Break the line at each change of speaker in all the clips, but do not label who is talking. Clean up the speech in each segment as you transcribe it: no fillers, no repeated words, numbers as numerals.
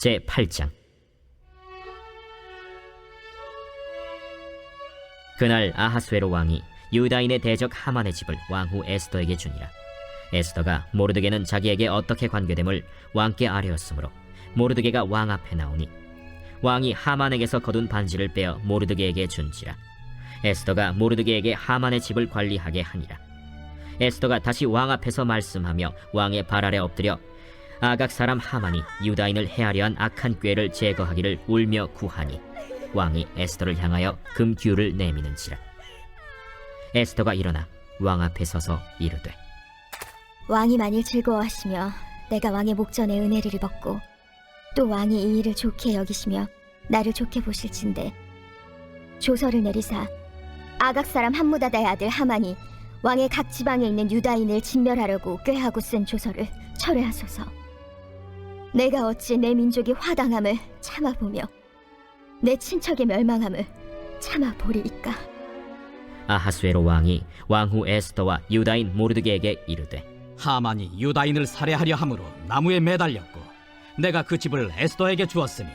제8장. 그날 아하수에로 왕이 유다인의 대적 하만의 집을 왕후 에스더에게 주니라. 에스더가 모르드게는 자기에게 어떻게 관계됨을 왕께 아뢰었으므로 모르드게가 왕 앞에 나오니 왕이 하만에게서 거둔 반지를 빼어 모르드게에게 준지라. 에스더가 모르드게에게 하만의 집을 관리하게 하니라. 에스더가 다시 왕 앞에서 말씀하며 왕의 발 아래 엎드려 아각 사람 하만이 유다인을 해하려한 악한 꾀를 제거하기를 울며 구하니 왕이 에스더를 향하여 금규를 내미는지라. 에스더가 일어나 왕 앞에 서서 이르되,
왕이 만일 즐거워하시며 내가 왕의 목전에 은혜를 입었고 또 왕이 이 일을 좋게 여기시며 나를 좋게 보실진대 조서를 내리사 아각 사람 함무다다의 아들 하만이 왕의 각 지방에 있는 유다인을 진멸하려고 꾀하고 쓴 조서를 철회하소서. 내가 어찌 내 민족이 화당함을 참아보며 내 친척의 멸망함을 참아보리이까.
아하수에로 왕이 왕후 에스더와 유다인 모르드게에게 이르되,
하만이 유다인을 살해하려 함으로 나무에 매달렸고 내가 그 집을 에스더에게 주었으니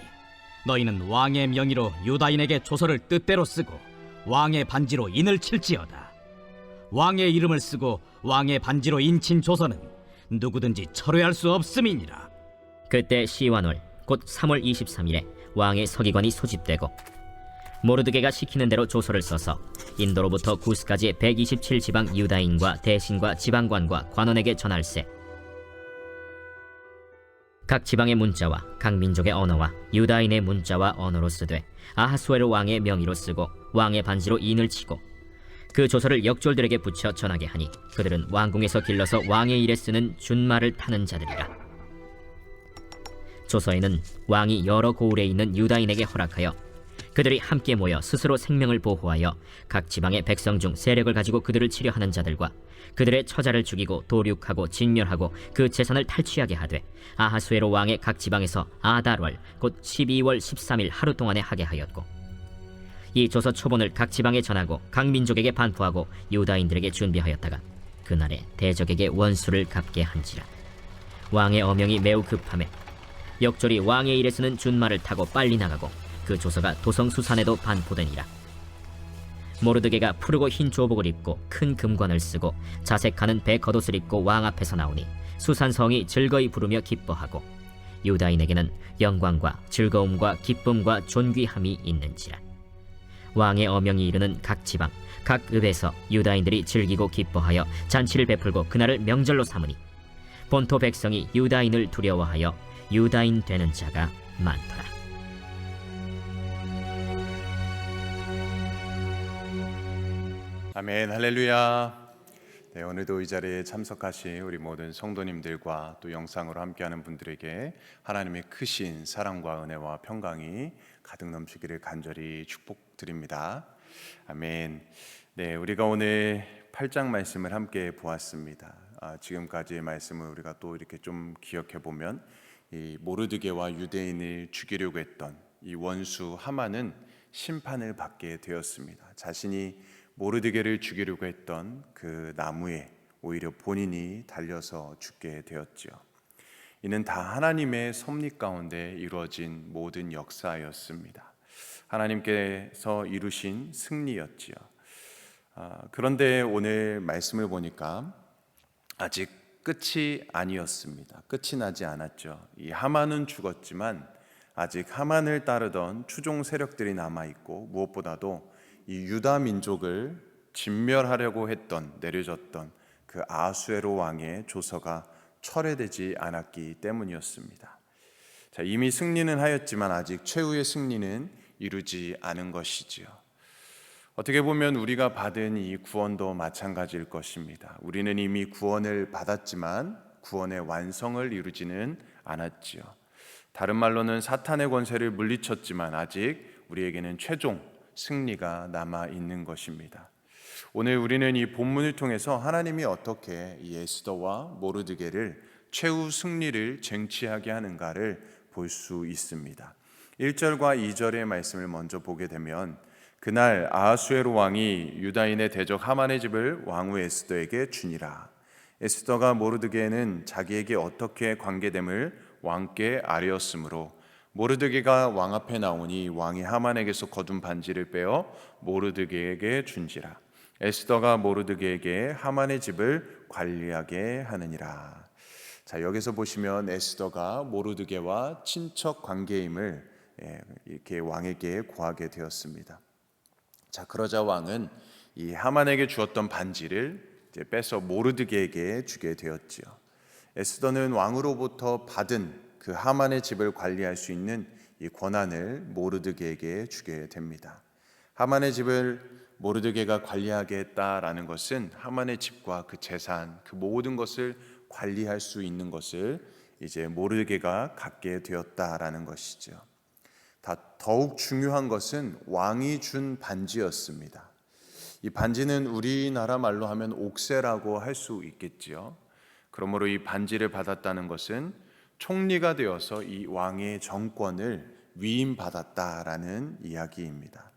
너희는 왕의 명의로 유다인에게 조서를 뜻대로 쓰고 왕의 반지로 인을 칠지어다. 왕의 이름을 쓰고 왕의 반지로 인친 조서는 누구든지 철회할 수 없음이니라.
그때 시완월 곧 3월 23일에 왕의 서기관이 소집되고 모르드게가 시키는 대로 조서를 써서 인도로부터 구스까지 127지방 유다인과 대신과 지방관과 관원에게 전할세. 각 지방의 문자와 각 민족의 언어와 유다인의 문자와 언어로 쓰되 아하수에로 왕의 명의로 쓰고 왕의 반지로 인을 치고 그 조서를 역졸들에게 붙여 전하게 하니 그들은 왕궁에서 길러서 왕의 일에 쓰는 준말을 타는 자들이라. 조서에는 왕이 여러 고을에 있는 유다인에게 허락하여 그들이 함께 모여 스스로 생명을 보호하여 각 지방의 백성 중 세력을 가지고 그들을 치려하는 자들과 그들의 처자를 죽이고 도륙하고 진멸하고 그 재산을 탈취하게 하되 아하수에로 왕의 각 지방에서 아달월 곧 12월 13일 하루 동안에 하게 하였고, 이 조서 초본을 각 지방에 전하고 각 민족에게 반포하고 유다인들에게 준비하였다가 그날에 대적에게 원수를 갚게 한지라. 왕의 어명이 매우 급함에 역졸이 왕의 일에 쓰는 준말을 타고 빨리 나가고 그 조서가 도성수산에도 반포되니라. 모르드게가 푸르고 흰 조복을 입고 큰 금관을 쓰고 자색하는 배 겉옷을 입고 왕 앞에서 나오니 수산성이 즐거이 부르며 기뻐하고 유다인에게는 영광과 즐거움과 기쁨과 존귀함이 있는지라. 왕의 어명이 이르는 각 지방 각 읍에서 유다인들이 즐기고 기뻐하여 잔치를 베풀고 그날을 명절로 삼으니 본토 백성이 유다인을 두려워하여 유다인 되는 자가 많더라.
아멘, 할렐루야. 네, 오늘도 이 자리에 참석하신 우리 모든 성도님들과 또 영상으로 함께하는 분들에게 하나님의 크신 사랑과 은혜와 평강이 가득 넘치기를 간절히 축복드립니다. 아멘. 네, 우리가 오늘 8장 말씀을 함께 보았습니다. 지금까지의 말씀을 우리가 또 이렇게 좀 기억해 보면 이 모르드게와 유대인을 죽이려고 했던 이 원수 하만은 심판을 받게 되었습니다. 자신이 모르드게를 죽이려고 했던 그 나무에 오히려 본인이 달려서 죽게 되었지요. 이는 다 하나님의 섭리 가운데 이루어진 모든 역사였습니다. 하나님께서 이루신 승리였지요. 그런데 오늘 말씀을 보니까 아직 끝이 아니었습니다. 끝이 나지 않았죠. 이 하만은 죽었지만 아직 하만을 따르던 추종 세력들이 남아있고 무엇보다도 이 유다 민족을 진멸하려고 했던 내려졌던 그 아하수에로 왕의 조서가 철회되지 않았기 때문이었습니다. 자, 이미 승리는 하였지만 아직 최후의 승리는 이루지 않은 것이지요. 어떻게 보면 우리가 받은 이 구원도 마찬가지일 것입니다. 우리는 이미 구원을 받았지만 구원의 완성을 이루지는 않았지요. 다른 말로는 사탄의 권세를 물리쳤지만 아직 우리에게는 최종 승리가 남아 있는 것입니다. 오늘 우리는 이 본문을 통해서 하나님이 어떻게 이 에스더와 모르드게를 최후 승리를 쟁취하게 하는가를 볼 수 있습니다. 1절과 2절의 말씀을 먼저 보게 되면 그날 아하수에로 왕이 유다인의 대적 하만의 집을 왕후 에스더에게 주니라. 에스더가 모르드게는 자기에게 어떻게 관계됨을 왕께 아뢰었으므로 모르드게가 왕 앞에 나오니 왕이 하만에게서 거둔 반지를 빼어 모르드게에게 준지라. 에스더가 모르드게에게 하만의 집을 관리하게 하느니라. 자, 여기서 보시면 에스더가 모르드게와 친척 관계임을 이렇게 왕에게 고하게 되었습니다. 자, 그러자 왕은 이 하만에게 주었던 반지를 이제 빼서 모르드게에게 주게 되었지요. 에스더는 왕으로부터 받은 그 하만의 집을 관리할 수 있는 이 권한을 모르드게에게 주게 됩니다. 하만의 집을 모르드게가 관리하겠다라는 것은 하만의 집과 그 재산, 그 모든 것을 관리할 수 있는 것을 이제 모르드게가 갖게 되었다라는 것이죠. 더욱 중요한 것은 왕이 준 반지였습니다. 이 반지는 우리나라 말로 하면 옥새라고 할 수 있겠지요. 그러므로 이 반지를 받았다는 것은 총리가 되어서 이 왕의 정권을 위임받았다라는 이야기입니다.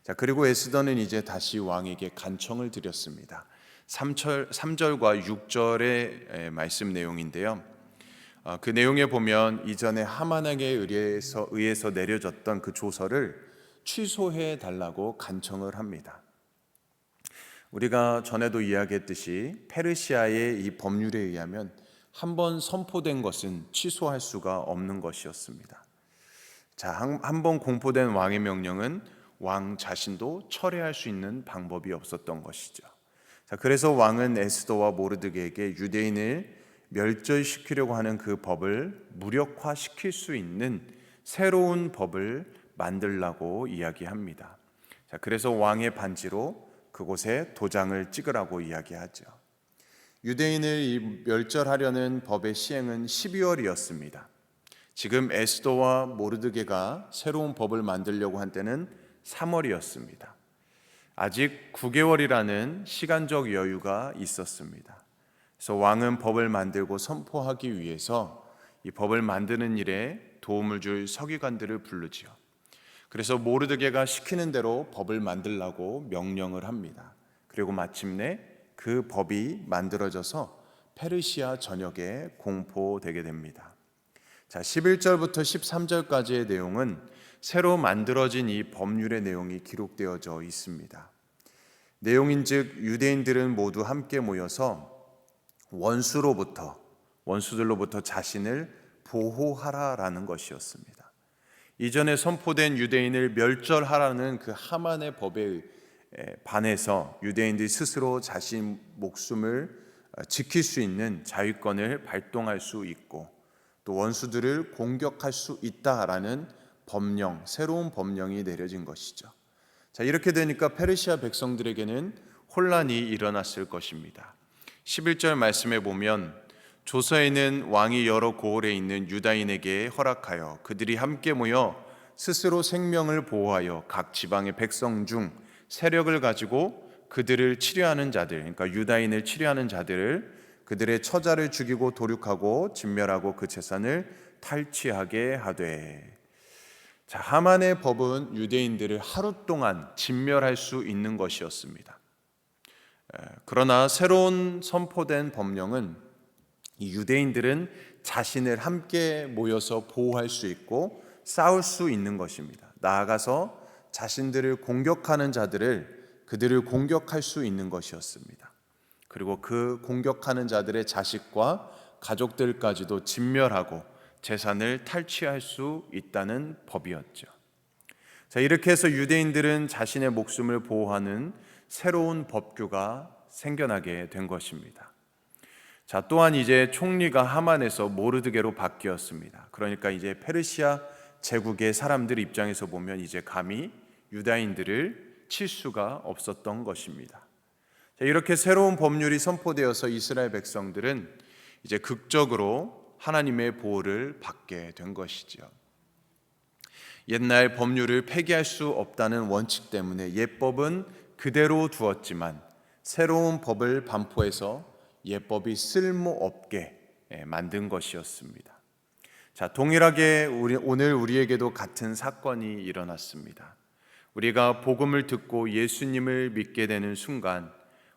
자, 그리고 에스더는 이제 다시 왕에게 간청을 드렸습니다. 3절과 6절의 말씀 내용인데요. 그 내용에 보면 이전에 하만에게 의해서 내려졌던 그 조서를 취소해 달라고 간청을 합니다. 우리가 전에도 이야기했듯이 페르시아의 이 법률에 의하면 한번 선포된 것은 취소할 수가 없는 것이었습니다. 자, 한번 공포된 왕의 명령은 왕 자신도 철회할 수 있는 방법이 없었던 것이죠. 자, 그래서 왕은 에스더와 모르드게에게 유대인을 멸절시키려고 하는 그 법을 무력화시킬 수 있는 새로운 법을 만들라고 이야기합니다. 자, 그래서 왕의 반지로 그곳에 도장을 찍으라고 이야기하죠. 유대인을 멸절하려는 법의 시행은 12월이었습니다. 지금 에스더와 모르드게가 새로운 법을 만들려고 한 때는 3월이었습니다. 아직 9개월이라는 시간적 여유가 있었습니다. 그래서 왕은 법을 만들고 선포하기 위해서 이 법을 만드는 일에 도움을 줄 서기관들을 부르지요. 그래서 모르드게가 시키는 대로 법을 만들라고 명령을 합니다. 그리고 마침내 그 법이 만들어져서 페르시아 전역에 공포되게 됩니다. 자, 11절부터 13절까지의 내용은 새로 만들어진 이 법률의 내용이 기록되어져 있습니다. 내용인즉 유대인들은 모두 함께 모여서 원수들로부터 자신을 보호하라라는 것이었습니다. 이전에 선포된 유대인을 멸절하라는 그 하만의 법에 반해서 유대인들이 스스로 자신 목숨을 지킬 수 있는 자유권을 발동할 수 있고 또 원수들을 공격할 수 있다라는 법령, 새로운 법령이 내려진 것이죠. 자, 이렇게 되니까 페르시아 백성들에게는 혼란이 일어났을 것입니다. 11절 말씀에 보면 조서에는 왕이 여러 고을에 있는 유다인에게 허락하여 그들이 함께 모여 스스로 생명을 보호하여 각 지방의 백성 중 세력을 가지고 그들을 치려하는 자들, 그러니까 유다인을 치려하는 자들을 그들의 처자를 죽이고 도륙하고 진멸하고 그 재산을 탈취하게 하되. 자, 하만의 법은 유대인들을 하루 동안 진멸할 수 있는 것이었습니다. 그러나 새로운 선포된 법령은 이 유대인들은 자신을 함께 모여서 보호할 수 있고 싸울 수 있는 것입니다. 나아가서 자신들을 공격하는 자들을 그들을 공격할 수 있는 것이었습니다. 그리고 그 공격하는 자들의 자식과 가족들까지도 진멸하고 재산을 탈취할 수 있다는 법이었죠. 자, 이렇게 해서 유대인들은 자신의 목숨을 보호하는 새로운 법규가 생겨나게 된 것입니다. 자, 또한 이제 총리가 하만에서 모르드게로 바뀌었습니다. 그러니까 이제 페르시아 제국의 사람들 입장에서 보면 이제 감히 유다인들을 칠 수가 없었던 것입니다. 자, 이렇게 새로운 법률이 선포되어서 이스라엘 백성들은 이제 극적으로 하나님의 보호를 받게 된 것이죠. 옛날 법률을 폐기할 수 없다는 원칙 때문에 옛법은 그대로 두었지만 새로운 법을 반포해서 옛법이 쓸모없게 만든 것이었습니다. 자, 동일하게 오늘 우리에게도 같은 사건이 일어났습니다. 우리가 복음을 듣고 예수님을 믿게 되는 순간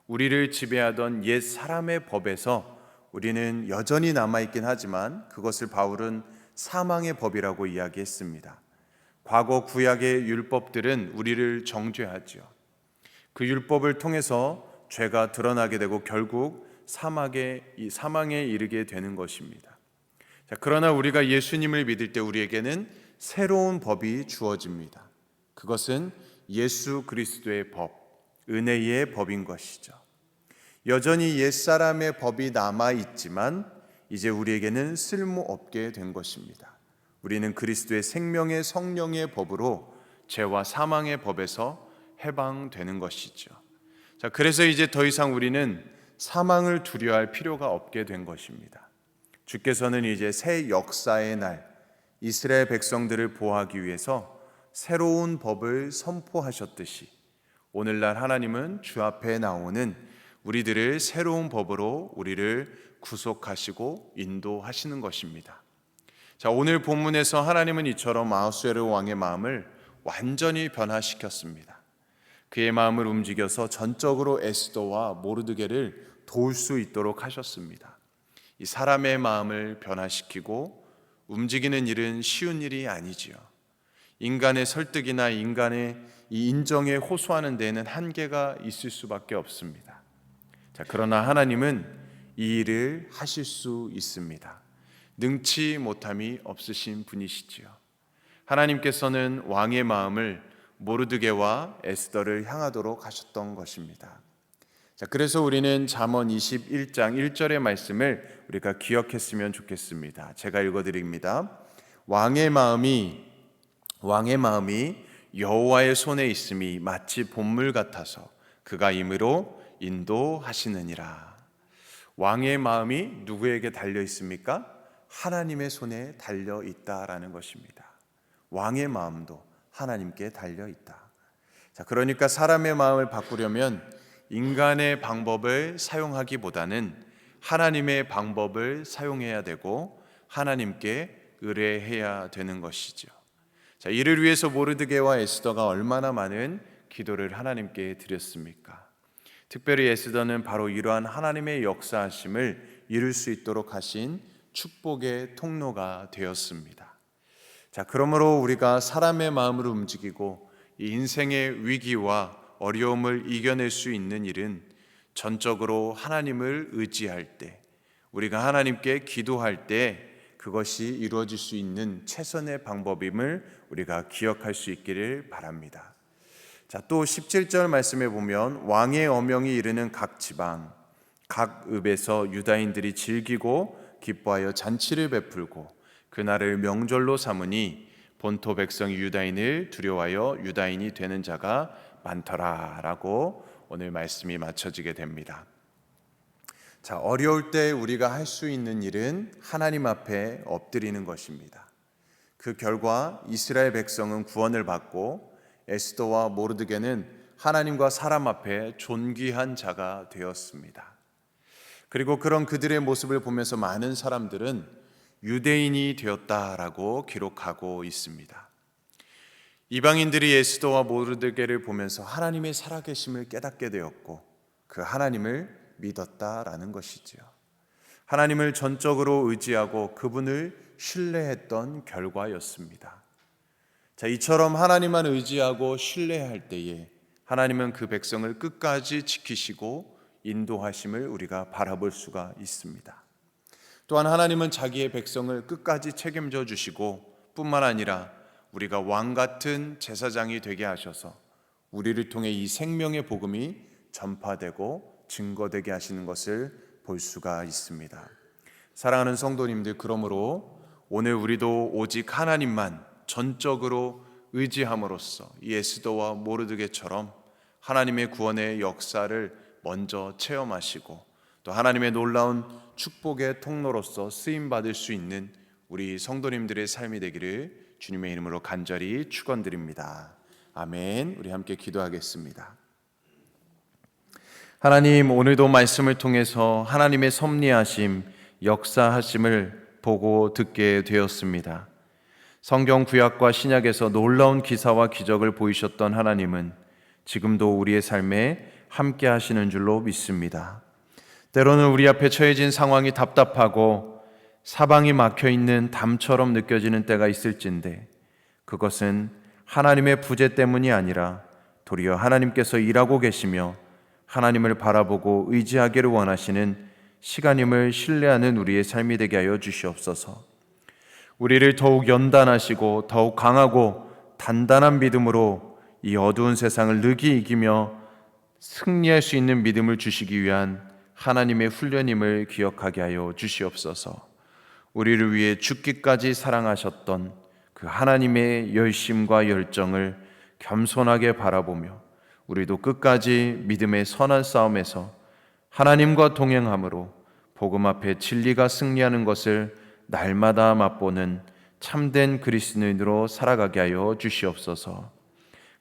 우리를 지배하던 옛 사람의 법에서 우리는 여전히 남아있긴 하지만 그것을 바울은 사망의 법이라고 이야기했습니다. 과거 구약의 율법들은 우리를 정죄하지요. 그 율법을 통해서 죄가 드러나게 되고 결국 사망에 이르게 되는 것입니다. 자, 그러나 우리가 예수님을 믿을 때 우리에게는 새로운 법이 주어집니다. 그것은 예수 그리스도의 법, 은혜의 법인 것이죠. 여전히 옛사람의 법이 남아있지만 이제 우리에게는 쓸모없게 된 것입니다. 우리는 그리스도의 생명의 성령의 법으로 죄와 사망의 법에서 해방되는 것이죠. 자, 그래서 이제 더 이상 우리는 사망을 두려워할 필요가 없게 된 것입니다. 주께서는 이제 새 역사의 날 이스라엘 백성들을 보호하기 위해서 새로운 법을 선포하셨듯이 오늘날 하나님은 주 앞에 나오는 우리들을 새로운 법으로 우리를 구속하시고 인도하시는 것입니다. 자, 오늘 본문에서 하나님은 이처럼 아하수에르 왕의 마음을 완전히 변화시켰습니다. 그의 마음을 움직여서 전적으로 에스더와 모르드게를 도울 수 있도록 하셨습니다. 이 사람의 마음을 변화시키고 움직이는 일은 쉬운 일이 아니지요. 인간의 설득이나 인간의 이 인정에 호소하는 데에는 한계가 있을 수밖에 없습니다. 자, 그러나 하나님은 이 일을 하실 수 있습니다. 능치 못함이 없으신 분이시지요. 하나님께서는 왕의 마음을 모르드게와 에스더를 향하도록 하셨던 것입니다. 자, 그래서 우리는 잠언 21장 1절의 말씀을 우리가 기억했으면 좋겠습니다. 제가 읽어드립니다. 왕의 마음이 여호와의 손에 있음이 마치 봇물 같아서 그가 임으로 인도하시느니라. 왕의 마음이 누구에게 달려 있습니까? 하나님의 손에 달려 있다라는 것입니다. 왕의 마음도 하나님께 달려 있다. 자, 그러니까 사람의 마음을 바꾸려면 인간의 방법을 사용하기보다는 하나님의 방법을 사용해야 되고 하나님께 의뢰해야 되는 것이죠. 자, 이를 위해서 모르드게와 에스더가 얼마나 많은 기도를 하나님께 드렸습니까? 특별히 에스더는 바로 이러한 하나님의 역사하심을 이룰 수 있도록 하신 축복의 통로가 되었습니다. 자, 그러므로 우리가 사람의 마음을 움직이고 이 인생의 위기와 어려움을 이겨낼 수 있는 일은 전적으로 하나님을 의지할 때, 우리가 하나님께 기도할 때 그것이 이루어질 수 있는 최선의 방법임을 우리가 기억할 수 있기를 바랍니다. 자, 또 17절 말씀에 보면 왕의 어명이 이르는 각 지방, 각 읍에서 유다인들이 즐기고 기뻐하여 잔치를 베풀고 그날을 명절로 삼으니 본토 백성이 유다인을 두려워하여 유다인이 되는 자가 많더라 라고 오늘 말씀이 맞춰지게 됩니다. 자, 어려울 때 우리가 할 수 있는 일은 하나님 앞에 엎드리는 것입니다. 그 결과 이스라엘 백성은 구원을 받고 에스더와 모르드게는 하나님과 사람 앞에 존귀한 자가 되었습니다. 그리고 그런 그들의 모습을 보면서 많은 사람들은 유대인이 되었다라고 기록하고 있습니다. 이방인들이 에스더와 모르드게를 보면서 하나님의 살아계심을 깨닫게 되었고 그 하나님을 믿었다라는 것이지요. 하나님을 전적으로 의지하고 그분을 신뢰했던 결과였습니다. 자, 이처럼 하나님만 의지하고 신뢰할 때에 하나님은 그 백성을 끝까지 지키시고 인도하심을 우리가 바라볼 수가 있습니다. 또한 하나님은 자기의 백성을 끝까지 책임져 주시고 뿐만 아니라 우리가 왕 같은 제사장이 되게 하셔서 우리를 통해 이 생명의 복음이 전파되고 증거되게 하시는 것을 볼 수가 있습니다. 사랑하는 성도님들, 그러므로 오늘 우리도 오직 하나님만 전적으로 의지함으로써 이 에스더와 모르드게처럼 하나님의 구원의 역사를 먼저 체험하시고 또 하나님의 놀라운 축복의 통로로서 쓰임받을 수 있는 우리 성도님들의 삶이 되기를 주님의 이름으로 간절히 축원드립니다. 아멘. 우리 함께 기도하겠습니다. 하나님, 오늘도 말씀을 통해서 하나님의 섭리하심, 역사하심을 보고 듣게 되었습니다. 성경 구약과 신약에서 놀라운 기사와 기적을 보이셨던 하나님은 지금도 우리의 삶에 함께 하시는 줄로 믿습니다. 때로는 우리 앞에 처해진 상황이 답답하고 사방이 막혀 있는 담처럼 느껴지는 때가 있을진데 그것은 하나님의 부재 때문이 아니라 도리어 하나님께서 일하고 계시며 하나님을 바라보고 의지하기를 원하시는 시간임을 신뢰하는 우리의 삶이 되게 하여 주시옵소서. 우리를 더욱 연단하시고 더욱 강하고 단단한 믿음으로 이 어두운 세상을 능히 이기며 승리할 수 있는 믿음을 주시기 위한 하나님의 훈련임을 기억하게 하여 주시옵소서. 우리를 위해 죽기까지 사랑하셨던 그 하나님의 열심과 열정을 겸손하게 바라보며 우리도 끝까지 믿음의 선한 싸움에서 하나님과 동행함으로 복음 앞에 진리가 승리하는 것을 날마다 맛보는 참된 그리스도인으로 살아가게 하여 주시옵소서.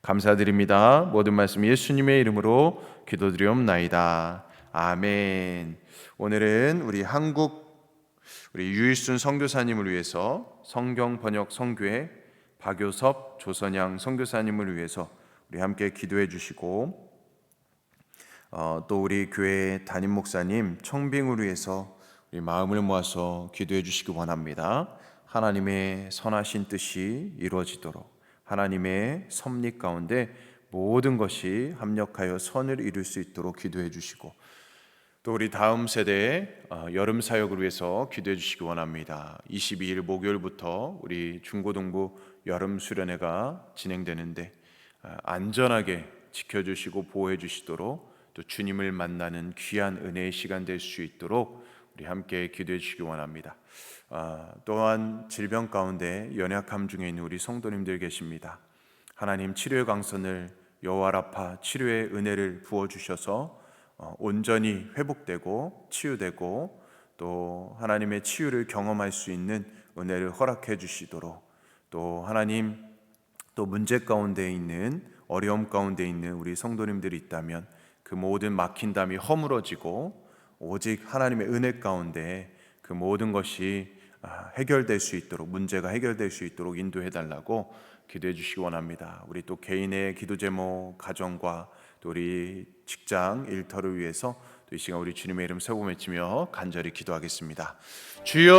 감사드립니다. 모든 말씀 예수님의 이름으로 기도드리옵나이다. 아멘. 오늘은 우리 유일순 선교사님을 위해서 성경 번역 선교회 박효섭 조선양 선교사님을 위해서 우리 함께 기도해 주시고 또 우리 교회 담임 목사님 청빙을 위해서 우리 마음을 모아서 기도해 주시기 원합니다. 하나님의 선하신 뜻이 이루어지도록 하나님의 섭리 가운데 모든 것이 합력하여 선을 이룰 수 있도록 기도해 주시고 또 우리 다음 세대의 여름 사역을 위해서 기도해 주시기 원합니다. 22일 목요일부터 우리 중고등부 여름 수련회가 진행되는데 안전하게 지켜주시고 보호해 주시도록 또 주님을 만나는 귀한 은혜의 시간 될 수 있도록 우리 함께 기도해 주시기 원합니다. 또한 질병 가운데 연약함 중에 있는 우리 성도님들 계십니다. 하나님 치료의 강선을 여호와 라파 치료의 은혜를 부어주셔서 온전히 회복되고 치유되고 또 하나님의 치유를 경험할 수 있는 은혜를 허락해 주시도록 또 하나님 또 문제 가운데 있는 어려움 가운데 있는 우리 성도님들이 있다면 그 모든 막힌 담이 허물어지고 오직 하나님의 은혜 가운데 그 모든 것이 해결될 수 있도록 문제가 해결될 수 있도록 인도해 달라고 기도해 주시기 원합니다. 우리 또 개인의 기도 제목 가정과 또 우리 직장 일터를 위해서 또 이 시간 우리 주님의 이름 세고 외치며 간절히 기도하겠습니다. 주여